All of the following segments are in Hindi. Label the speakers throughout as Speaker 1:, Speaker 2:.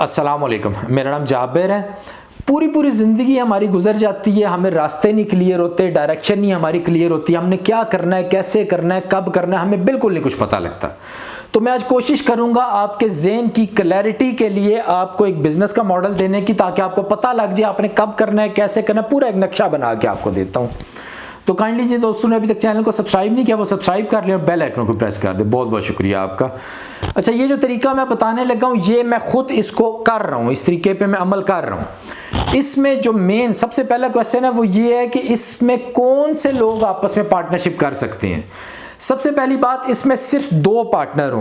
Speaker 1: अस्सलाम वालेकुम। मेरा नाम जाबिर है। पूरी ज़िंदगी हमारी गुजर जाती है, हमें रास्ते नहीं क्लियर होते, डायरेक्शन नहीं हमारी क्लियर होती, हमने क्या करना है, कैसे करना है, कब करना है, हमें बिल्कुल नहीं कुछ पता लगता। तो मैं आज कोशिश करूंगा आपके ज़हन की क्लैरिटी के लिए आपको एक बिज़नेस का मॉडल देने की, ताकि आपको पता लग जाए आपने कब करना है, कैसे करना है, पूरा एक नक्शा बना के आपको देता हूँ। तो काइंडली जिन दोस्तों ने अभी तक चैनल को सब्सक्राइब नहीं किया वो सब्सक्राइब कर लें और बेल आइकन को प्रेस कर दें। बहुत बहुत शुक्रिया आपका। अच्छा, ये जो तरीका मैं बताने लगा हूँ ये मैं खुद इसको कर रहा हूँ, इस तरीके पे मैं अमल कर रहा हूँ। इसमें जो मेन सबसे पहला क्वेश्चन है वो ये है कि इसमें कौन से लोग आपस में पार्टनरशिप कर सकते हैं। सबसे पहली बात, इसमें सिर्फ दो पार्टनर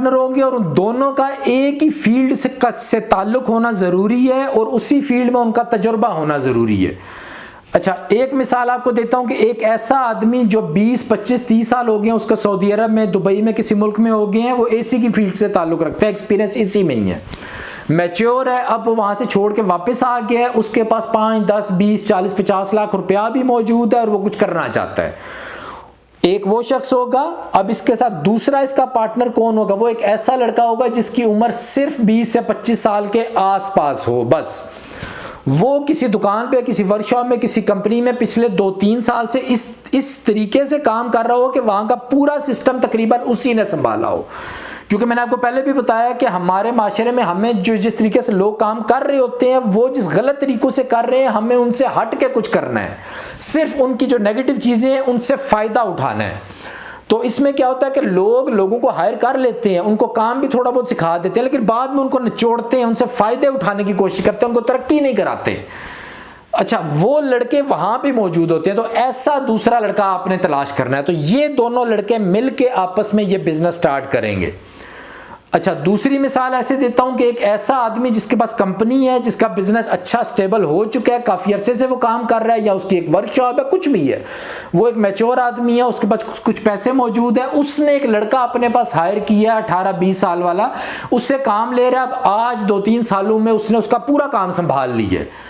Speaker 1: होंगे और उन दोनों का एक ही फील्ड से ताल्लुक होना ज़रूरी है और उसी फील्ड में उनका तजुर्बा होना ज़रूरी है। अच्छा, एक मिसाल आपको देता हूं कि एक ऐसा आदमी जो 20, 25, 30 साल हो गए हैं, उसका सऊदी अरब में, दुबई में, किसी मुल्क में हो गए हैं, वो एसी की फील्ड से ताल्लुक रखता है, एक्सपीरियंस इसी में ही है, मैच्योर है, अब वो वहां से छोड़ के वापस आ गया है, उसके पास 5, 10, 20, 40, 50 लाख रुपया भी मौजूद है और वो कुछ करना चाहता है। एक वो शख्स होगा। अब इसके साथ दूसरा इसका पार्टनर कौन होगा? वो एक ऐसा लड़का होगा जिसकी उम्र सिर्फ 20 से 25 साल के आसपास हो। बस वो किसी दुकान पे, किसी वर्कशॉप में, किसी कंपनी में पिछले 2-3 साल से इस तरीके से काम कर रहा हो कि वहां का पूरा सिस्टम तकरीबन उसी ने संभाला हो। क्योंकि मैंने आपको पहले भी बताया कि हमारे माशरे में हमें जो जिस तरीके से लोग काम कर रहे होते हैं, वो जिस गलत तरीकों से कर रहे हैं, हमें उनसे हट के कुछ करना है। सिर्फ उनकी जो नेगेटिव चीजें हैं उनसे फायदा उठाना है। तो इसमें क्या होता है कि लोगों को हायर कर लेते हैं, उनको काम भी थोड़ा बहुत सिखा देते हैं, लेकिन बाद में उनको निचोड़ते हैं, उनसे फायदे उठाने की कोशिश करते हैं, उनको तरक्की नहीं कराते। अच्छा, वो लड़के वहां भी मौजूद होते हैं, तो ऐसा दूसरा लड़का आपने तलाश करना है। तो ये दोनों लड़के मिलके आपस में ये बिजनेस स्टार्ट करेंगे। अच्छा, दूसरी मिसाल ऐसे देता हूं कि एक ऐसा आदमी जिसके पास कंपनी है, जिसका बिजनेस अच्छा स्टेबल हो चुका है, काफी अरसे से वो काम कर रहा है, या उसकी एक वर्कशॉप है, कुछ भी है, वो एक मैच्योर आदमी है, उसके पास कुछ पैसे मौजूद है, उसने एक लड़का अपने पास हायर किया 18-20 साल वाला, उससे काम ले रहा है। अब आज 2-3 सालों में उसने उसका पूरा काम संभाल लिया है।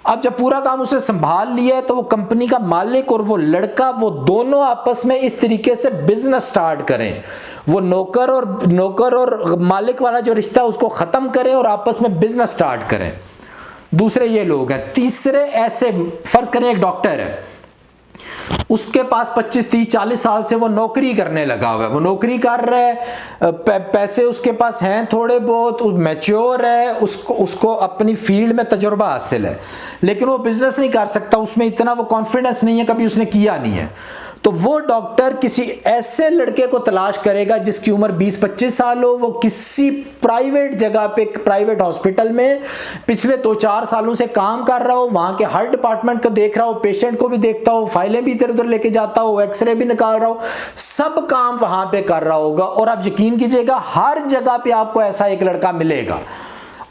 Speaker 1: अब जब पूरा काम उसने संभाल लिया है तो वो कंपनी का मालिक और वो लड़का, वो दोनों आपस में इस तरीके से बिजनेस स्टार्ट करें। वो नौकर और मालिक वाला जो रिश्ता है उसको खत्म करें और आपस में बिजनेस स्टार्ट करें। दूसरे ये लोग हैं। तीसरे ऐसे, फर्ज करें एक डॉक्टर है, उसके पास 25, 30, 40 साल से वो नौकरी करने लगा हुआ है, वो नौकरी कर रहा है, पैसे उसके पास हैं थोड़े बहुत, मैच्योर है, उसको अपनी फील्ड में तजुर्बा हासिल है, लेकिन वो बिजनेस नहीं कर सकता, उसमें इतना वो कॉन्फिडेंस नहीं है, कभी उसने किया नहीं है। तो वो डॉक्टर किसी ऐसे लड़के को तलाश करेगा जिसकी उम्र 20-25 साल हो, वो किसी प्राइवेट जगह पे, प्राइवेट हॉस्पिटल में पिछले 2-4 सालों से काम कर रहा हो, वहां के हर डिपार्टमेंट को देख रहा हो, पेशेंट को भी देखता हो, फाइलें भी इधर उधर लेके जाता हो, एक्सरे भी निकाल रहा हो, सब काम वहां पे कर रहा होगा। और आप यकीन कीजिएगा हर जगह पे आपको ऐसा एक लड़का मिलेगा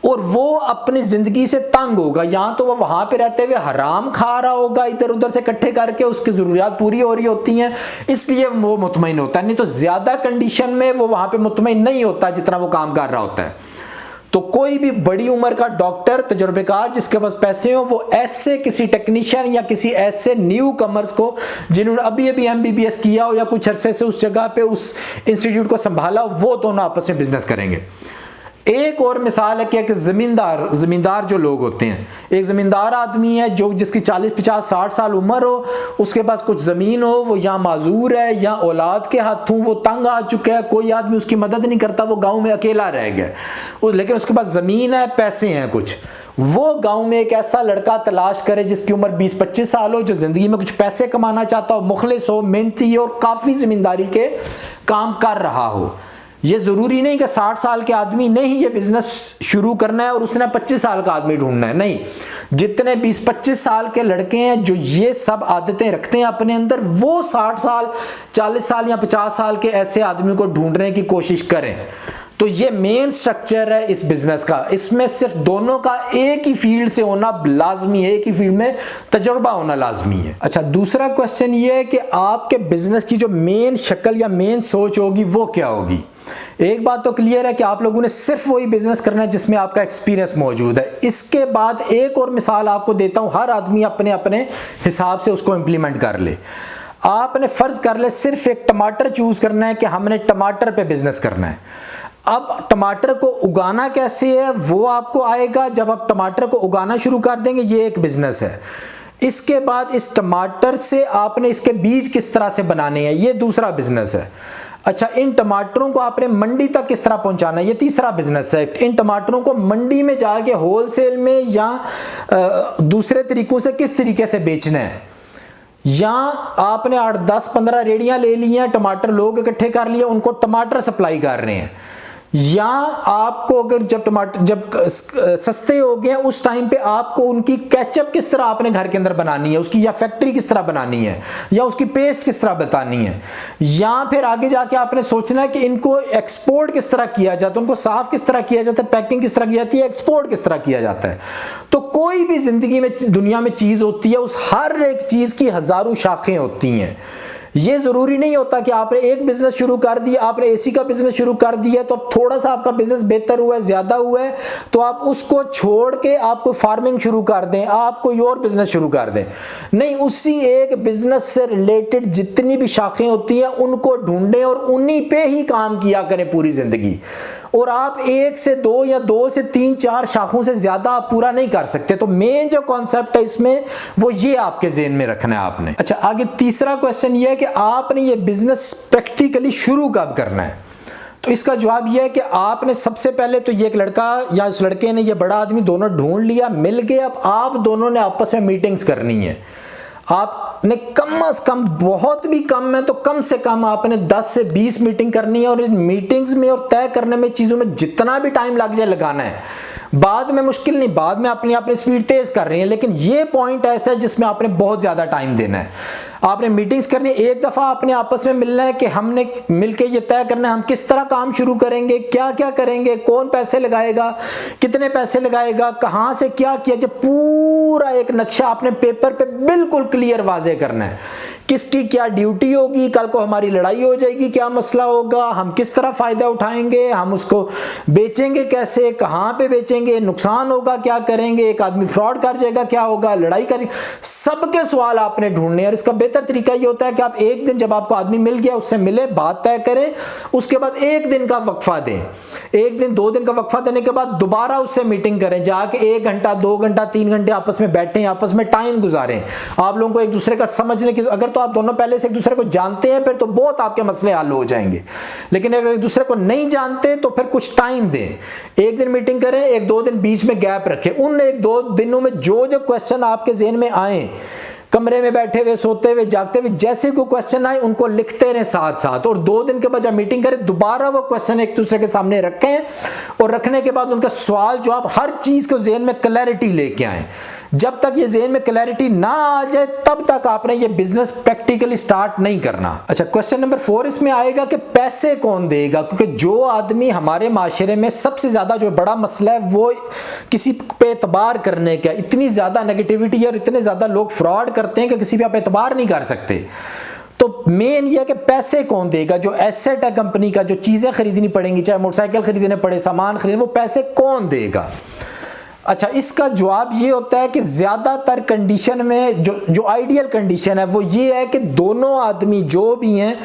Speaker 1: और वो अपनी जिंदगी से तंग होगा। या तो वो वहां पे रहते हुए हराम खा रहा होगा, इधर उधर से इकट्ठे करके उसकी जरूरियात पूरी हो रही होती हैं, इसलिए वो मुतमईन होता है, नहीं तो ज्यादा कंडीशन में वो वहां पे मुतमईन नहीं होता जितना वो काम कर रहा होता है। तो कोई भी बड़ी उम्र का डॉक्टर, तजुर्बेकार, जिसके पास पैसे हो, वो ऐसे किसी टेक्नीशियन या किसी ऐसे न्यू कमर्स को जिन्होंने अभी MBBS किया हो या कुछ अरसे से उस जगह पे, उस इंस्टीट्यूट को संभाला हो, वो दोनों आपस में बिजनेस करेंगे। एक और मिसाल है कि एक जमींदार जो लोग होते हैं, एक जमींदार आदमी है जो जिसकी 40, 50, 60 साल उम्र हो, उसके पास कुछ जमीन हो, वो या माजूर है या औलाद के हाथों वो तंग आ चुका है, कोई आदमी उसकी मदद नहीं करता, वो गांव में अकेला रह गया, लेकिन उसके पास जमीन है, पैसे हैं कुछ। वो गांव में एक ऐसा लड़का तलाश करे जिसकी उम्र 20-25 साल हो, जो जिंदगी में कुछ पैसे कमाना चाहता हो, मुखलिस हो, मेहनती हो और काफी जिम्मेदारी के काम कर रहा हो। ये जरूरी नहीं कि 60 साल के आदमी ने ही ये बिजनेस शुरू करना है और उसने 25 साल का आदमी ढूंढना है, नहीं। जितने 20-25 साल के लड़के हैं जो ये सब आदतें रखते हैं अपने अंदर, वो 60 साल, 40 साल या 50 साल के ऐसे आदमी को ढूंढने की कोशिश करें। तो ये मेन स्ट्रक्चर है इस बिजनेस का। इसमें सिर्फ दोनों का एक ही फील्ड से होना लाजमी है, एक ही फील्ड में तजुर्बा होना लाजमी है। अच्छा, दूसरा क्वेश्चन ये है कि आपके बिजनेस की जो मेन शक्ल या मेन सोच होगी वो क्या होगी। एक बात तो क्लियर है कि आप लोगों ने सिर्फ वही बिजनेस करना है जिसमें आपका एक्सपीरियंस मौजूद है। इसके बाद एक और मिसाल आपको देता हूं, हर आदमी अपने अपने हिसाब से उसको इंप्लीमेंट कर ले। आपने फर्ज कर ले सिर्फ एक टमाटर चूज करना है कि हमने टमाटर पे बिजनेस करना है। अब टमाटर को उगाना कैसे है वो आपको आएगा जब आप टमाटर को उगाना शुरू कर देंगे, ये एक बिजनेस है। इसके बाद इस टमाटर से आपने इसके बीज किस तरह से बनाने हैं, ये दूसरा बिजनेस है। अच्छा, इन टमाटरों को आपने मंडी तक किस तरह पहुंचाना है, ये तीसरा बिजनेस है। इन टमाटरों को मंडी में जाके होलसेल में या दूसरे तरीकों से किस तरीके से बेचना है, या आपने 8, 10, 15 रेड़ियां ले ली हैं, टमाटर लोग इकट्ठे कर लिए, उनको टमाटर सप्लाई कर रहे हैं, या आपको अगर जब सस्ते हो गए उस टाइम पे आपको उनकी केचप किस तरह आपने घर के अंदर बनानी है, उसकी या फैक्ट्री किस तरह बनानी है, या उसकी पेस्ट किस तरह बतानी है, या फिर आगे जाके आपने सोचना है कि इनको एक्सपोर्ट किस तरह किया जाता है, उनको साफ किस तरह किया जाता है, पैकिंग किस तरह की जाती है, एक्सपोर्ट किस तरह किया जाता है। तो कोई भी जिंदगी में दुनिया में चीज होती है, उस हर एक चीज की हजारों शाखें होती हैं। ये जरूरी नहीं होता कि आपने एक बिजनेस शुरू कर दिया, आपने एसी का बिजनेस शुरू कर दिया तो अब थोड़ा सा आपका बिजनेस बेहतर हुआ है, ज्यादा हुआ है, तो आप उसको छोड़ के आपको फार्मिंग शुरू कर दें, आप कोई और बिजनेस शुरू कर दें। नहीं, उसी एक बिजनेस से रिलेटेड जितनी भी शाखें होती हैं उनको ढूंढें और उन्हीं पे ही काम किया करें पूरी जिंदगी। और आप 1 से 2 या 2 से 3, 4 शाखों से ज्यादा आप पूरा नहीं कर सकते। तो मेन जो कॉन्सेप्ट है इसमें वो ये आपके ज़हन में रखना है आपने। अच्छा, आगे तीसरा क्वेश्चन ये है कि आपने ये बिजनेस प्रैक्टिकली शुरू कब करना है। तो इसका जवाब यह है कि आपने सबसे पहले तो ये एक लड़का या उस लड़के ने ये बड़ा आदमी दोनों ढूंढ लिया, मिल गए, अब आप दोनों ने आपस में मीटिंग्स करनी है। आपने कम से कम, बहुत भी कम है तो कम से कम आपने 10 से 20 मीटिंग करनी है, और इन मीटिंग्स में और तय करने में चीज़ों में जितना भी टाइम लग जाए लगाना है। बाद में मुश्किल नहीं, बाद में अपनी स्पीड तेज कर रही है, लेकिन ये पॉइंट ऐसा है जिसमें आपने बहुत ज़्यादा टाइम देना है। आपने मीटिंग्स करनी है, एक दफ़ा आपने आपस में मिलना है कि हमने मिलके ये तय करना है हम किस तरह काम शुरू करेंगे, क्या क्या करेंगे, कौन पैसे लगाएगा, कितने पैसे लगाएगा, कहाँ से क्या किया। जब पूरा एक नक्शा आपने पेपर पे बिल्कुल क्लियर वाज़े करना है, किसकी क्या ड्यूटी होगी, कल को हमारी लड़ाई हो जाएगी, क्या मसला होगा, हम किस तरह फ़ायदा उठाएंगे, हम उसको बेचेंगे कैसे, कहाँ पे बेचेंगे, नुकसान होगा क्या करेंगे, एक आदमी फ्रॉड कर जाएगा क्या होगा, लड़ाई कर, सबके सवाल आपने ढूंढने। और इसका बेहतर तरीका ये होता है कि आप एक दिन, जब आपको आदमी मिल गया, उससे मिले, बात तय करें, उसके बाद 1 दिन का वक्फा दें। 1 दिन 2 दिन का वक्फा देने के बाद दोबारा उससे मीटिंग करें, जाके 1 घंटा 2 घंटा 3 घंटे आपस में बैठें, आपस में टाइम गुजारें। आप लोगों को एक दूसरे का समझने की, अगर तो आप दोनों पहले से एक दूसरे को जानते हैं फिर तो बहुत आपके मसले हल हो जाएंगे, लेकिन अगर एक दूसरे को नहीं जानते तो फिर कुछ टाइम दें। 1 दिन मीटिंग करें, 1-2 दिन बीच में गैप रखें। उन 1-2 दिनों में जो जो क्वेश्चन आपके ज़हन में आए, कमरे में बैठे हुए, सोते हुए, जागते हुए, जैसे कोई क्वेश्चन आए उनको लिखते रहें साथ साथ। और 2 दिन के बाद जब मीटिंग करें दोबारा वो क्वेश्चन एक दूसरे के सामने रखें, और रखने के बाद उनका सवाल जवाब, हर चीज को ज़हन में क्लैरिटी लेके आए। जब तक ये ज़हन में क्लैरिटी ना आ जाए तब तक आपने ये बिजनेस प्रैक्टिकली स्टार्ट नहीं करना। अच्छा, क्वेश्चन नंबर 4 इसमें आएगा कि पैसे कौन देगा, क्योंकि जो आदमी हमारे माशरे में सबसे ज्यादा जो बड़ा मसला है वो किसी पे एतबार करने का, इतनी ज्यादा नेगेटिविटी है और इतने ज्यादा लोग फ्रॉड करते हैं कि किसी पे आप एतबार नहीं कर सकते। तो मेन ये है कि पैसे कौन देगा, जो एसेट है कंपनी का, जो चीजें खरीदनी पड़ेंगी, चाहे मोटरसाइकिल खरीदने पड़े, सामान खरीदने, वो पैसे कौन देगा। अच्छा, इसका जवाब ये होता है कि ज़्यादातर कंडीशन में जो आइडियल कंडीशन है वो ये है कि दोनों आदमी जो भी हैं,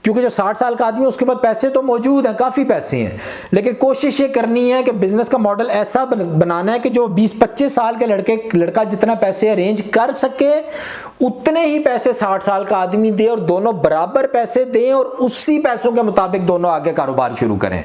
Speaker 1: क्योंकि जो 60 साल का आदमी है उसके पास पैसे तो मौजूद हैं, काफ़ी पैसे हैं, लेकिन कोशिश ये करनी है कि बिज़नेस का मॉडल ऐसा बनाना है कि जो 20-25 साल के लड़का जितना पैसे अरेंज कर सके उतने ही पैसे 60 साल का आदमी दे, और दोनों बराबर पैसे दें और उसी पैसों के मुताबिक दोनों आगे कारोबार शुरू करें।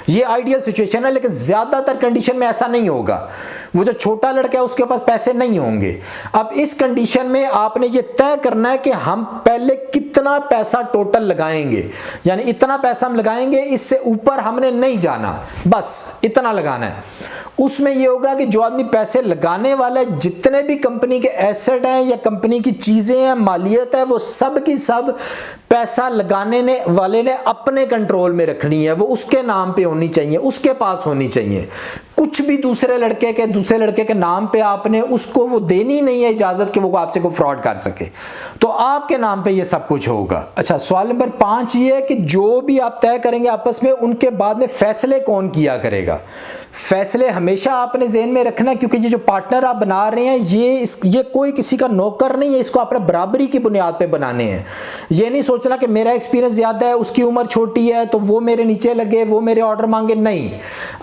Speaker 1: ये आइडियल सिचुएशन है, लेकिन ज्यादातर कंडीशन में ऐसा नहीं होगा। वो जो छोटा लड़का है उसके पास पैसे नहीं होंगे। अब इस कंडीशन में आपने ये तय करना है कि हम पहले कितना पैसा टोटल लगाएंगे, यानी इतना पैसा हम लगाएंगे, इससे ऊपर हमने नहीं जाना, बस इतना लगाना है। उसमें ये होगा कि जो आदमी पैसे लगाने वाला है, जितने भी कंपनी के एसेट हैं या कंपनी की चीजें हैं, मालियत है, वो सब की सब पैसा लगाने वाले ने अपने कंट्रोल में रखनी है, वो उसके नाम पे होनी चाहिए, उसके पास होनी चाहिए। कुछ भी दूसरे लड़के के नाम पे आपने उसको वो देनी नहीं है इजाजत कि वो आपसे को फ्रॉड कर सके, तो आपके नाम पे ये सब कुछ होगा। अच्छा, सवाल नंबर 5 ये है कि जो भी आप तय करेंगे आपस में, उनके बाद में फैसले कौन किया करेगा। फैसले हमेशा आपने ज़हन में रखना है, क्योंकि ये जो पार्टनर आप बना रहे हैं ये कोई किसी का नौकर नहीं है, इसको आपने बराबरी की बुनियाद पे बनाने हैं। ये नहीं सोचना कि मेरा एक्सपीरियंस ज़्यादा है, उसकी उम्र छोटी है तो वो मेरे नीचे लगे, वो मेरे ऑर्डर मांगे, नहीं।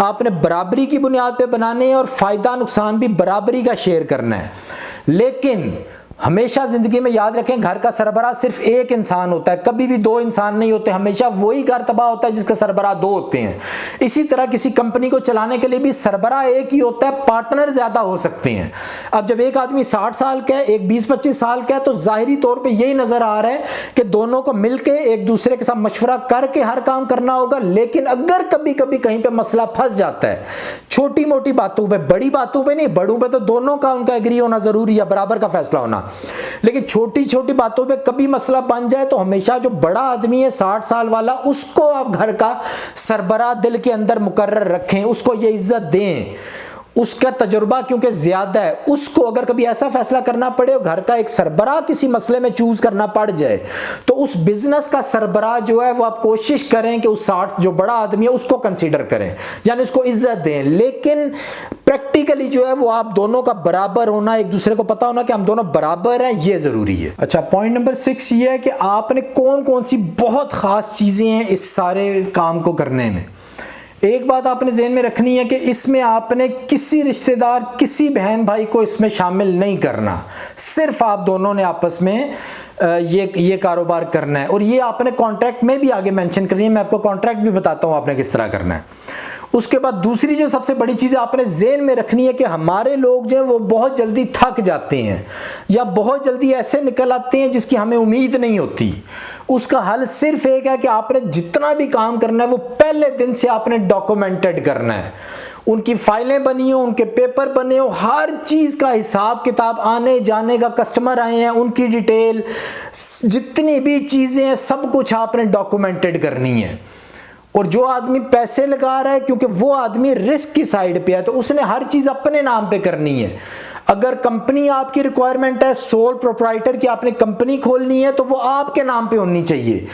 Speaker 1: आपने बराबरी की बुनियाद पे बनाने हैं और फ़ायदा नुकसान भी बराबरी का शेयर करना है। लेकिन हमेशा जिंदगी में याद रखें, घर का सरबराह सिर्फ एक इंसान होता है, कभी भी 2 इंसान नहीं होते। हमेशा वही घर तबाह होता है जिसके सरबराह 2 होते हैं। इसी तरह किसी कंपनी को चलाने के लिए भी सरबराह एक ही होता है, पार्टनर ज्यादा हो सकते हैं। अब जब एक आदमी 60 साल का है, एक 20-25 साल का है, तो जाहिरी तौर पर यही नजर आ रहा है कि दोनों को मिलकर एक दूसरे के साथ मशवरा करके हर काम करना होगा। लेकिन अगर कभी कभी कहीं पर मसला फंस जाता है, छोटी मोटी बातों पर, बड़ी बातों पर नहीं, बड़ों पर तो दोनों का उनका एग्री होना जरूरी है, बराबर का फैसला होना। लेकिन छोटी छोटी बातों पे कभी मसला बन जाए तो हमेशा जो बड़ा आदमी है 60 साल वाला, उसको आप घर का सरबराह दिल के अंदर मुकर्रर रखें, उसको ये इज्जत दें। उसका तजुर्बा क्योंकि ज्यादा है, उसको अगर कभी ऐसा फैसला करना पड़े और घर का एक सरबराह किसी मसले में चूज करना पड़ जाए, तो उस बिजनेस का सरबराह जो है वो आप कोशिश करें कि उस 60 जो बड़ा आदमी है उसको कंसीडर करें, यानी उसको इज्जत दें। लेकिन प्रैक्टिकली जो है वो आप दोनों का बराबर होना, एक दूसरे को पता होना कि हम दोनों बराबर हैं, ये जरूरी है। अच्छा, पॉइंट नंबर 6 ये है कि आपने कौन कौन सी बहुत खास चीजें हैं इस सारे काम को करने में। एक बात आपने ज़हन में रखनी है कि इसमें आपने किसी रिश्तेदार, किसी बहन भाई को इसमें शामिल नहीं करना, सिर्फ आप दोनों ने आपस में ये कारोबार करना है। और ये आपने कॉन्ट्रैक्ट में भी आगे मेंशन करनी है, मैं आपको कॉन्ट्रैक्ट भी बताता हूँ आपने किस तरह करना है। उसके बाद दूसरी जो सबसे बड़ी चीज़ आपने ज़हन में रखनी है कि हमारे लोग जो है वो बहुत जल्दी थक जाते हैं या बहुत जल्दी ऐसे निकल आते हैं जिसकी हमें उम्मीद नहीं होती। उसका हल सिर्फ एक है कि आपने जितना भी काम करना है वो पहले दिन से आपने डॉक्यूमेंटेड करना है। उनकी फाइलें बनी हो, उनके पेपर बने हो, हर चीज़ का हिसाब किताब, आने जाने का, कस्टमर आए हैं उनकी डिटेल, जितनी भी चीज़ें हैं सब कुछ आपने डॉक्यूमेंटेड करनी है। और जो आदमी पैसे लगा रहा है, क्योंकि वो आदमी रिस्क की साइड पे है, तो उसने हर चीज़ अपने नाम पे करनी है। अगर कंपनी आपकी रिक्वायरमेंट है सोल प्रोप्राइटर की, आपने कंपनी खोलनी है, तो वो आपके नाम पे होनी चाहिए।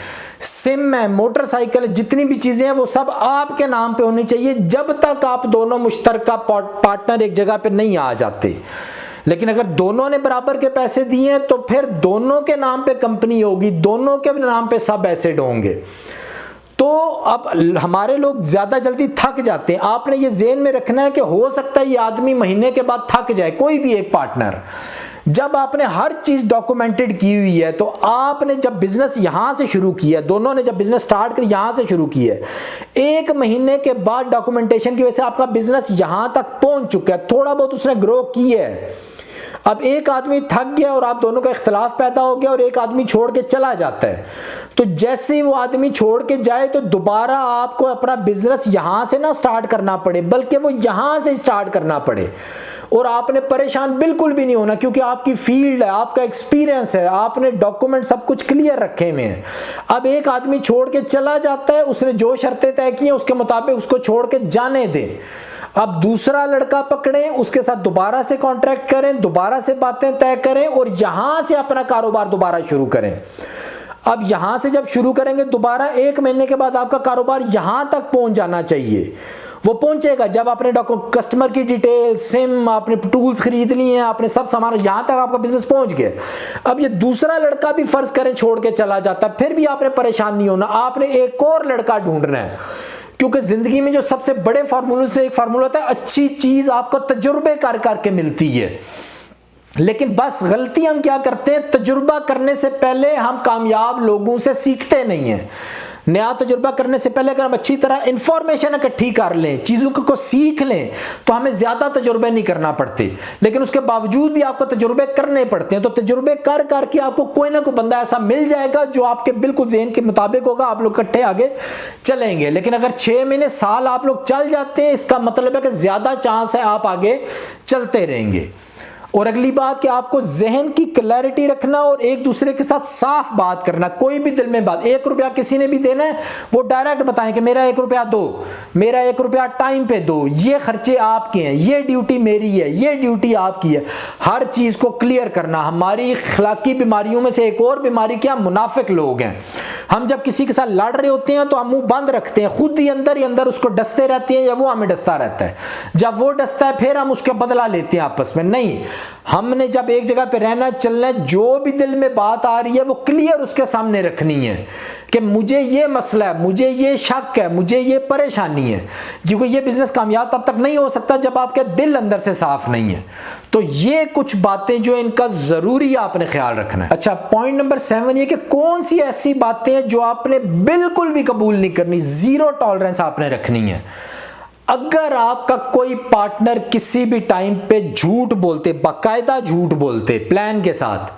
Speaker 1: सिम है, मोटरसाइकिल, जितनी भी चीजें हैं वो सब आपके नाम पे होनी चाहिए, जब तक आप दोनों मुश्तरका पार्टनर एक जगह पे नहीं आ जाते। लेकिन अगर दोनों ने बराबर के पैसे दिए हैं तो फिर दोनों के नाम पे कंपनी होगी, दोनों के नाम पे सब एसेट होंगे। तो अब हमारे लोग ज्यादा जल्दी थक जाते हैं। आपने ये ज़हन में रखना है कि हो सकता है ये आदमी महीने के बाद थक जाए, कोई भी एक पार्टनर। जब आपने हर चीज डॉक्यूमेंटेड की हुई है, तो आपने जब बिजनेस यहां से शुरू किया, दोनों ने जब बिजनेस स्टार्ट कर यहां से शुरू किया, 1 महीने के बाद डॉक्यूमेंटेशन की वजह से आपका बिजनेस यहां तक पहुंच चुका है, थोड़ा बहुत उसने ग्रो किया है। अब एक आदमी थक गया और आप दोनों का इख्तलाफ पैदा हो गया और एक आदमी छोड़ के चला जाता है, तो जैसे ही वो आदमी छोड़ के जाए तो दोबारा आपको अपना बिजनेस यहां से ना स्टार्ट करना पड़े, बल्कि वो यहां से स्टार्ट करना पड़े। और आपने परेशान बिल्कुल भी नहीं होना, क्योंकि आपकी फील्ड है, आपका एक्सपीरियंस है, आपने डॉक्यूमेंट सब कुछ क्लियर रखे हुए हैं। अब एक आदमी छोड़ के चला जाता है, उसने जो शर्तें तय की हैं उसके मुताबिक उसको छोड़ के जाने दें। अब दूसरा लड़का पकड़ें, उसके साथ दोबारा से कॉन्ट्रैक्ट करें, दोबारा से बातें तय करें और यहां से अपना कारोबार दोबारा शुरू करें। अब यहां से जब शुरू करेंगे दोबारा 1 महीने के बाद आपका कारोबार यहां तक पहुंच जाना चाहिए। वो पहुंचेगा जब आपने कस्टमर की डिटेल, सिम, आपने टूल्स खरीद लिए हैं, आपने सब सामान, यहां तक आपका बिजनेस पहुंच गया। अब ये दूसरा लड़का भी फर्ज करें छोड़ के चला जाता है, फिर भी आपने परेशान नहीं होना, आपने एक और लड़का ढूंढना है। क्योंकि जिंदगी में जो सबसे बड़े फार्मूले से एक फार्मूला होता है, अच्छी चीज आपको तजुर्बे कर करके मिलती है। लेकिन बस गलती हम क्या करते हैं, तजुर्बा करने से पहले हम कामयाब लोगों से सीखते नहीं हैं। नया तजुर्बा करने से पहले अगर हम अच्छी तरह इंफॉर्मेशन इकट्ठी कर लें, चीज़ों को सीख लें, तो हमें ज़्यादा तजुर्बे नहीं करना पड़ते। लेकिन उसके बावजूद भी आपको तजुर्बे करने पड़ते हैं। तो तजुर्बे कर करके आपको कोई ना कोई बंदा ऐसा मिल जाएगा जो आपके बिल्कुल ज़हन के मुताबिक होगा, आप लोग इकट्ठे आगे चलेंगे। लेकिन अगर 6 महीने, साल आप लोग चल जाते हैं, इसका मतलब है कि ज़्यादा चांस है आप आगे चलते रहेंगे। और अगली बात कि आपको जहन की क्लैरिटी रखना और एक दूसरे के साथ साफ बात करना। कोई भी दिल में बात, 1 रुपया किसी ने भी देना है वो डायरेक्ट बताएं कि मेरा 1 रुपया दो, मेरा 1 रुपया टाइम पे दो, ये खर्चे आपके हैं, ये ड्यूटी मेरी है, ये ड्यूटी आपकी है। हर चीज को क्लियर करना। हमारी अखलाकी बीमारियों में से एक और बीमारी क्या, मुनाफिक लोग हैं। हम जब किसी के साथ लड़ रहे होते हैं तो हम मुंह बंद रखते हैं, खुद ही अंदर उसको डसते रहते हैं या वो हमें डसता रहता है। जब वो डसता है फिर हम उसका बदला लेते हैं आपस में। नहीं, हमने जब एक जगह पे रहना चलना है, जो भी दिल में बात आ रही है वो क्लियर उसके सामने रखनी है कि मुझे ये मसला है, मुझे ये शक है, मुझे ये परेशानी है। क्योंकि ये बिजनेस कामयाब तब तक नहीं हो सकता जब आपके दिल अंदर से साफ नहीं है। तो ये कुछ बातें जो इनका जरूरी आपने ख्याल रखना है। अच्छा, पॉइंट नंबर 7 ये कि कौन सी ऐसी बातें हैं जो आपने बिल्कुल भी कबूल नहीं करनी, जीरो टॉलरेंस आपने रखनी है। अगर आपका कोई पार्टनर किसी भी टाइम पे झूठ बोलते, बाकायदा झूठ बोलते, प्लान के साथ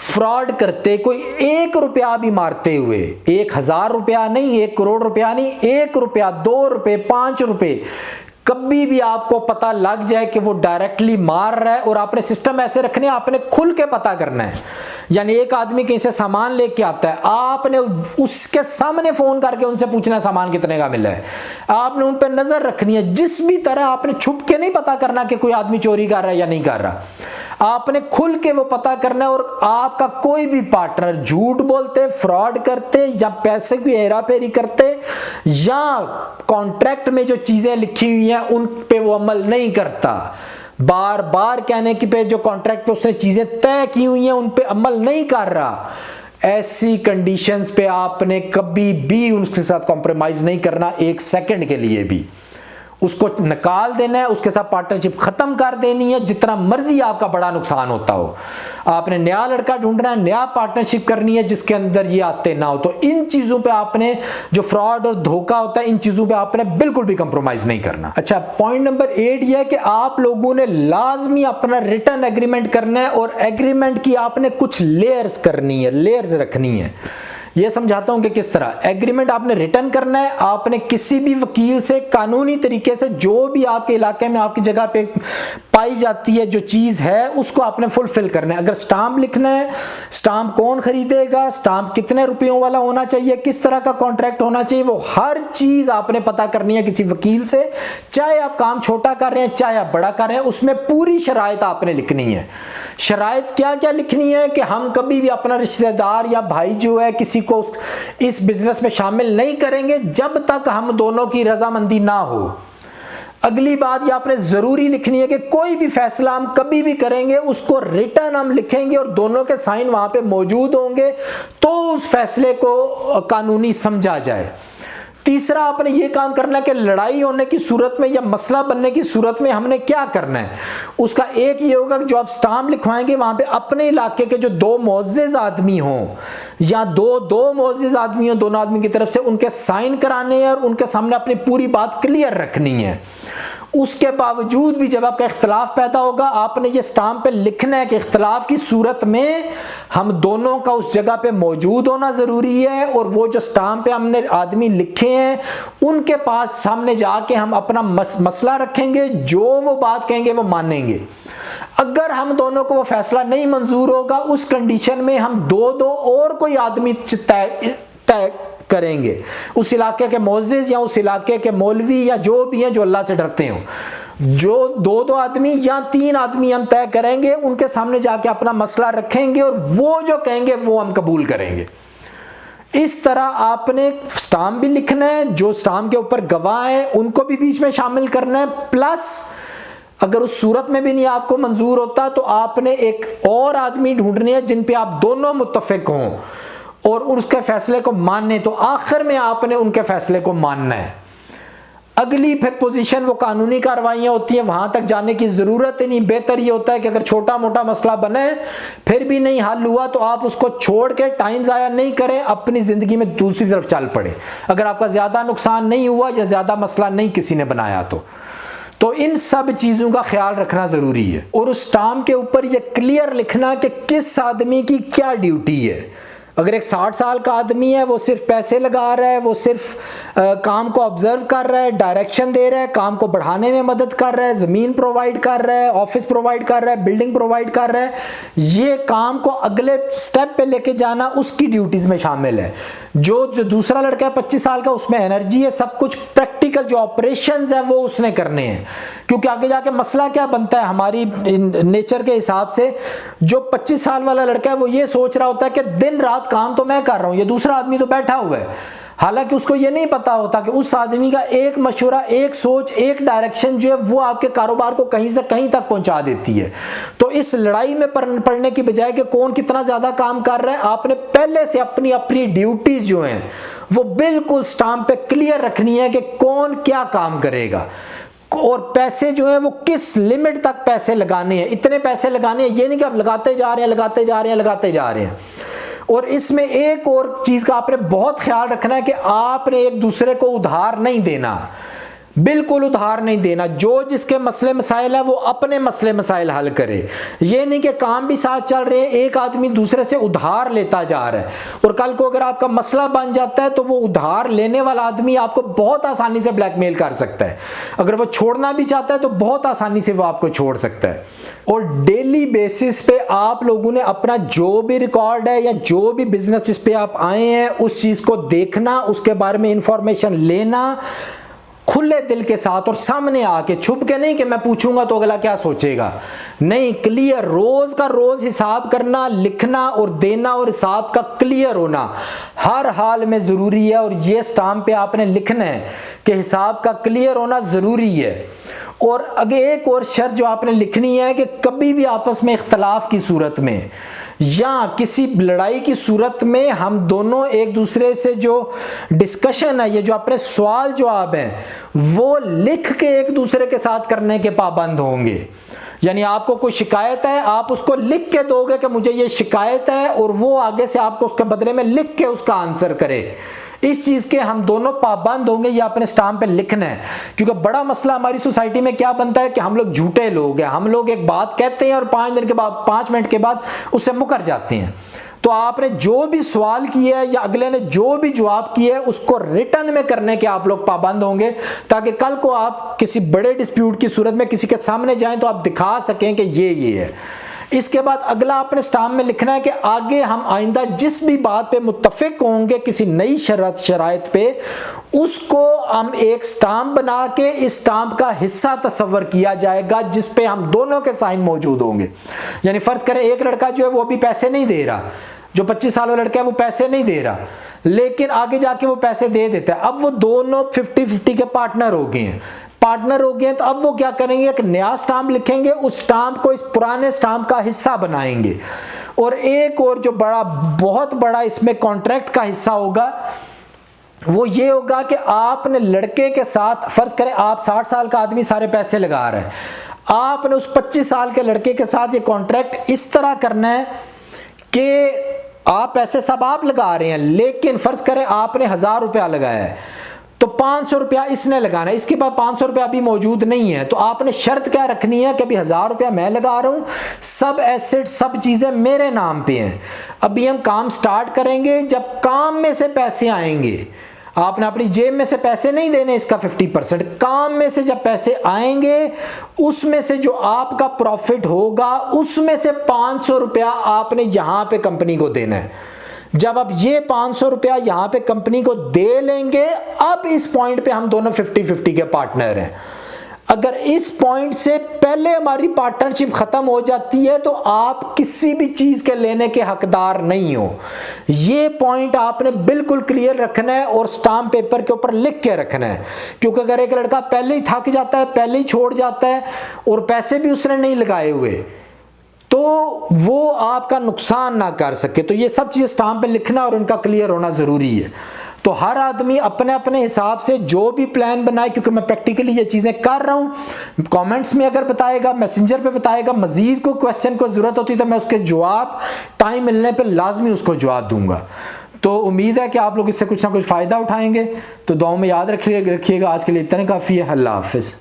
Speaker 1: फ्रॉड करते, कोई 1 रुपया भी मारते हुए, 1000 रुपया नहीं, 1 करोड़ रुपया नहीं, 1 रुपया, 2 रुपए, 5 रुपए, कभी भी आपको पता लग जाए कि वो डायरेक्टली मार रहा है, और आपने सिस्टम ऐसे रखने, आपने खुल के पता करना है। यानी एक आदमी कहीं से सामान लेके आता है, आपने उसके सामने फोन करके उनसे पूछना सामान कितने का मिला है, आपने उन पर नजर रखनी है। जिस भी तरह आपने छुप के नहीं पता करना कि कोई आदमी चोरी कर रहा है या नहीं कर रहा, आपने खुल के वो पता करना है। और आपका कोई भी पार्टनर झूठ बोलते, फ्रॉड करते या पैसे की हेरा फेरी करते या कॉन्ट्रैक्ट में जो चीजें लिखी हुई हैं उन पे वो अमल नहीं करता, बार बार कहने की पे जो कॉन्ट्रैक्ट पे उसने चीजें तय की हुई हैं उन पे अमल नहीं कर रहा, ऐसी कंडीशंस पे आपने कभी भी उसके साथ कॉम्प्रोमाइज नहीं करना, 1 सेकंड के लिए भी। उसको निकाल देना है, उसके साथ पार्टनरशिप खत्म कर देनी है, जितना मर्जी आपका बड़ा नुकसान होता हो। आपने नया लड़का ढूंढना है, नया पार्टनरशिप करनी है जिसके अंदर ये आते ना हो। तो इन चीजों पे आपने, जो फ्रॉड और धोखा होता है, इन चीजों पे आपने बिल्कुल भी कंप्रोमाइज नहीं करना। अच्छा, पॉइंट नंबर 8 ये है कि आप लोगों ने लाजमी अपना रिटर्न एग्रीमेंट करना है, और एग्रीमेंट की आपने कुछ लेयर्स करनी है, लेयर्स रखनी है। ये समझाता हूं कि किस तरह एग्रीमेंट आपने रिटर्न करना है। आपने किसी भी वकील से कानूनी तरीके से जो भी आपके इलाके में आपकी जगह पे पाई जाती है जो चीज है उसको आपने फुलफिल करना है। अगर स्टाम्प लिखना है, स्टाम्प कौन खरीदेगा, स्टाम्प कितने रुपयों वाला होना चाहिए, किस तरह का कॉन्ट्रैक्ट होना चाहिए, वो हर चीज आपने पता करनी है किसी वकील से। चाहे आप काम छोटा कर रहे हैं चाहे आप बड़ा कर रहे हैं, उसमें पूरी शराइत आपने लिखनी है। शराइत क्या क्या लिखनी है कि हम कभी भी अपना रिश्तेदार या भाई जो है किसी को इस बिजनेस में शामिल नहीं करेंगे जब तक हम दोनों की रजामंदी ना हो। अगली बात ये आपने जरूरी लिखनी है कि कोई भी फैसला हम कभी भी करेंगे उसको रिटर्न हम लिखेंगे और दोनों के साइन वहां पे मौजूद होंगे तो उस फैसले को कानूनी समझा जाए। तीसरा आपने ये काम करना है कि लड़ाई होने की सूरत में या मसला बनने की सूरत में हमने क्या करना है। उसका एक ये होगा कि जो आप स्टाम्प लिखवाएंगे वहां पे अपने इलाके के जो 2 मुअज़्ज़िज़ आदमी हों या दो मुअज़्ज़िज़ आदमी हों, दोनों आदमी की तरफ से उनके साइन कराने हैं और उनके सामने अपनी पूरी बात क्लियर रखनी है। उसके बावजूद भी जब आपका इख्तलाफ पैदा होगा आपने ये स्टाम्प पे लिखना है कि इख्तलाफ की सूरत में हम दोनों का उस जगह पे मौजूद होना जरूरी है, और वो जो स्टाम्प पे हमने आदमी लिखे हैं उनके पास सामने जाके हम अपना मसला रखेंगे, जो वो बात कहेंगे वो मानेंगे। अगर हम दोनों को वो फैसला नहीं मंजूर होगा उस कंडीशन में हम दो और कोई आदमी तय करेंगे, उस इलाके के मुअज़्ज़िज़ या उस इलाके के मौलवी या जो भी हैं जो अल्लाह से डरते हो, जो 2 आदमी या 3 आदमी हम तय करेंगे, उनके सामने जाके अपना मसला रखेंगे और वो जो कहेंगे वो हम कबूल करेंगे। इस तरह आपने स्टाम्प भी लिखना है, जो स्टाम्प के ऊपर गवाह हैं उनको भी बीच में शामिल करना है, प्लस अगर उस सूरत में भी नहीं आपको मंजूर होता तो आपने एक और आदमी ढूंढनी है जिन पे आप दोनों मुत्तफिक हों और उसके फैसले को मानने, तो आखिर में आपने उनके फैसले को मानना है। अगली फिर पोजीशन वो कानूनी कार्रवाइयां होती हैं, वहां तक जाने की जरूरत ही नहीं। बेहतर ये होता है कि अगर छोटा मोटा मसला बने फिर भी नहीं हल हुआ तो आप उसको छोड़ के टाइम जाया नहीं करें, अपनी जिंदगी में दूसरी तरफ चल पड़े। अगर आपका ज्यादा नुकसान नहीं हुआ या ज्यादा मसला नहीं किसी ने बनाया तो इन सब चीजों का ख्याल रखना जरूरी है। और उस स्टाम्प के ऊपर ये क्लियर लिखना कि किस आदमी की क्या ड्यूटी है। अगर एक 60 साल का आदमी है, वो सिर्फ पैसे लगा रहा है, वो सिर्फ काम को ऑब्जर्व कर रहा है, डायरेक्शन दे रहा है, काम को बढ़ाने में मदद कर रहा है, ज़मीन प्रोवाइड कर रहा है, ऑफिस प्रोवाइड कर रहा है, बिल्डिंग प्रोवाइड कर रहा है, ये काम को अगले स्टेप पे लेके जाना उसकी ड्यूटीज़ में शामिल है। जो दूसरा लड़का है 25 साल का, उसमें एनर्जी है, सब कुछ प्रैक्टिकल जो ऑपरेशंस है वो उसने करने हैं। क्योंकि आगे जाके मसला क्या बनता है हमारी नेचर के हिसाब से, जो 25 साल वाला लड़का है वो ये सोच रहा होता है कि दिन रात काम तो मैं कर रहा हूं, ये दूसरा आदमी तो बैठा हुआ है। हालांकि उसको ये नहीं पता होता कि उस आदमी का एक मशवरा, एक सोच, एक डायरेक्शन जो है वो आपके कारोबार को कहीं से कहीं तक पहुंचा देती है। तो इस लड़ाई में पड़ने की बजाय कि कौन कितना ज्यादा काम कर रहा है, आपने पहले से अपनी अपनी ड्यूटीज जो हैं वो बिल्कुल स्टाम्प पे क्लियर रखनी है कि कौन क्या काम करेगा, और पैसे जो है वो किस लिमिट तक पैसे लगाने हैं। इतने पैसे लगाने हैं, ये नहीं कि आप लगाते जा रहे हैं, लगाते जा रहे हैं, लगाते जा रहे हैं। और इसमें एक और चीज का आपने बहुत ख्याल रखना है कि आपने एक दूसरे को उधार नहीं देना, बिल्कुल उधार नहीं देना। जो जिसके मसले मसाइल है वो अपने मसले मसाइल हल करे। ये नहीं कि काम भी साथ चल रहे हैं, एक आदमी दूसरे से उधार लेता जा रहा है, और कल को अगर आपका मसला बन जाता है तो वो उधार लेने वाला आदमी आपको बहुत आसानी से ब्लैकमेल कर सकता है। अगर वो छोड़ना भी चाहता है तो बहुत आसानी से वो आपको छोड़ सकता है। और डेली बेसिस पे आप लोगों ने अपना जो भी रिकॉर्ड है या जो भी बिजनेस जिस पे आप आए हैं उस चीज को देखना, उसके बारे में इंफॉर्मेशन लेना खुले दिल के साथ, और सामने आके, छुप के नहीं कि मैं पूछूंगा तो अगला क्या सोचेगा, नहीं, क्लियर रोज का रोज हिसाब करना, लिखना और देना, और हिसाब का क्लियर होना हर हाल में जरूरी है। और ये स्टाम्प पे आपने लिखना है कि हिसाब का क्लियर होना जरूरी है। और अगर एक और शर्त जो आपने लिखनी है कि कभी भी आपस में इख्तलाफ की सूरत में या किसी लड़ाई की सूरत में हम दोनों एक दूसरे से जो डिस्कशन है, ये जो अपने सवाल जवाब हैं वो लिख के एक दूसरे के साथ करने के पाबंद होंगे। यानी आपको कोई शिकायत है, आप उसको लिख के दोगे कि मुझे ये शिकायत है, और वो आगे से आपको उसके बदले में लिख के उसका आंसर करे। इस चीज के हम दोनों पाबंद होंगे, ये अपने स्टाम्प पे लिखना है। क्योंकि बड़ा मसला हमारी सोसाइटी में क्या बनता है कि हम लोग झूठे लोग हैं, हम लोग एक बात कहते हैं और 5 दिन के बाद, 5 मिनट के बाद उससे मुकर जाते हैं। तो आपने जो भी सवाल किया है या अगले ने जो भी जवाब किया है उसको रिटर्न में करने के आप लोग पाबंद होंगे, ताकि कल को आप किसी बड़े डिस्प्यूट की सूरत में किसी के सामने जाएं तो आप दिखा सकें कि ये है। इसके बाद अगला अपने स्टाम्प में लिखना है कि आगे हम आइंदा जिस भी बात पे मुत्तफिक होंगे किसी नई शराइत पे, उसको हम एक स्टाम्प बना के इस स्टाम्प का हिस्सा तस्वर किया जाएगा जिस पे हम दोनों के साइन मौजूद होंगे। यानी फर्ज करें एक लड़का जो है वो भी पैसे नहीं दे रहा, जो 25 साल वाला लड़का है वो पैसे नहीं दे रहा, लेकिन आगे जाके वो पैसे दे देता है। अब वो दोनों 50-50 के पार्टनर हो गए हैं, तो अब वो क्या करेंगे, एक नया स्टाम्प लिखेंगे, उस स्टाम्प को इस पुराने स्टाम्प का हिस्सा बनाएंगे। और एक और जो बहुत बड़ा इसमें कॉन्ट्रैक्ट का हिस्सा होगा वो ये होगा कि आपने लड़के के साथ, फर्ज करें आप 60 साल का आदमी सारे पैसे लगा रहा है, आपने उस 25 साल के लड़के के साथ ये कॉन्ट्रैक्ट इस तरह करना है कि आप पैसे सब आप लगा रहे हैं, लेकिन फर्ज करें आपने 1000 रुपया लगाया है तो 500 रुपया इसने लगाना है, इसके पास 500 रुपया अभी मौजूद नहीं है। तो आपने शर्त क्या रखनी है कि अभी 1000 रुपया मैं लगा रहा हूं, सब एसेट सब चीजें मेरे नाम पे हैं। अभी हम काम स्टार्ट करेंगे, जब काम में से पैसे आएंगे, आपने अपनी जेब में से पैसे नहीं देने इसका 50%, काम में से जब पैसे आएंगे उसमें से जो आपका प्रॉफिट होगा उसमें से 500 रुपया आपने यहां पे कंपनी को देना है। जब आप ये 500 रुपया यहां पे कंपनी को दे लेंगे, अब इस पॉइंट पे हम दोनों 50-50 के पार्टनर हैं। अगर इस पॉइंट से पहले हमारी पार्टनरशिप खत्म हो जाती है तो आप किसी भी चीज के लेने के हकदार नहीं हो। ये पॉइंट आपने बिल्कुल क्लियर रखना है और स्टाम्प पेपर के ऊपर लिख के रखना है। क्योंकि अगर एक लड़का पहले ही थक जाता है, पहले ही छोड़ जाता है और पैसे भी उसने नहीं लगाए हुए, तो वो आपका नुकसान ना कर सके। तो ये सब चीजें स्टाम्प पे लिखना और उनका क्लियर होना जरूरी है। तो हर आदमी अपने अपने हिसाब से जो भी प्लान बनाए, क्योंकि मैं प्रैक्टिकली ये चीजें कर रहा हूं, कमेंट्स में अगर बताएगा, मैसेंजर पे बताएगा, मजीद को क्वेश्चन को जरूरत होती है तो मैं उसके जवाब टाइम मिलने पे लाजमी उसको जवाब दूंगा। तो उम्मीद है कि आप लोग इससे कुछ ना कुछ फायदा उठाएंगे। तो दुआ में याद रखिएगा। आज के लिए इतना काफी है। अल्लाह हाफिज।